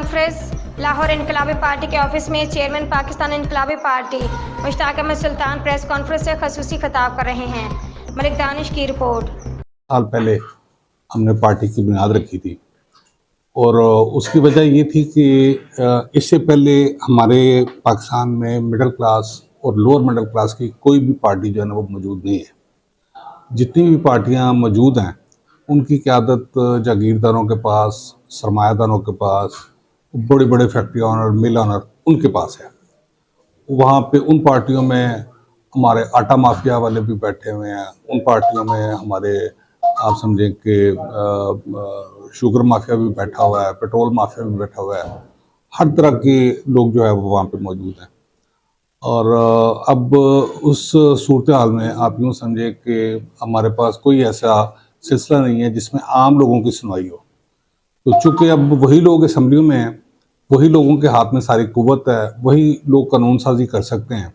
Conference Lahore इनकलाबी party के office में chairman Pakistan इनकलाबी party Mushtaq Ahmad सुल्तान press conference से खसूसी खिताब कर रहे हैं। मलिक दानिश की रिपोर्ट। साल पहले हमने पार्टी की बुनियाद रखी थी और उसकी वजह ये थी कि इससे पहले हमारे पाकिस्तान में मिडिल क्लास और लोअर मिडिल क्लास की कोई भी पार्टी जो है ना वो मौजूद नहीं है। जितनी भी पार्टियां मौजूद हैं उनकी क़यादत जागीरदारों के पास, सरमायादारों के पास, बड़े बड़े फैक्ट्री ऑनर, मिल ऑनर उनके पास है। वहाँ पे उन पार्टियों में हमारे आटा माफिया वाले भी बैठे हुए हैं, उन पार्टियों में हमारे आप समझें कि शुगर माफिया भी बैठा हुआ है, पेट्रोल माफिया भी बैठा हुआ है। हर तरह के लोग जो है वो वहाँ पे मौजूद हैं। और अब उस सूरत हाल में आप यूँ समझे कि हमारे पास कोई ऐसा सिलसिला नहीं है जिसमें आम लोगों की सुनवाई हो। तो चूँकि अब वही लोग असम्बलियों में हैं, वही लोगों के हाथ में सारी कुव्वत है, वही लोग कानून साजी कर सकते हैं।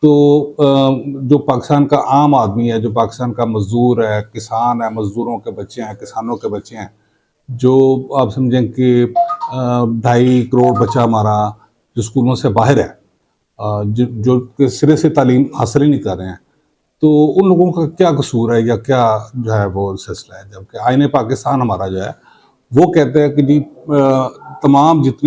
तो जो पाकिस्तान का आम आदमी है, जो पाकिस्तान का मज़दूर है, किसान है, मज़दूरों के बच्चे हैं, किसानों के बच्चे हैं, जो आप समझें कि 2.5 करोड़ बच्चा हमारा जो स्कूलों से बाहर है, जो सिरे से तालीम हासिल ही नहीं कर रहे हैं, तो उन लोगों का क्या कसूर है या क्या जो है वो सिलसिला है। जबकि आईने पाकिस्तान हमारा जो है वो कहता है कि जी तमाम जितने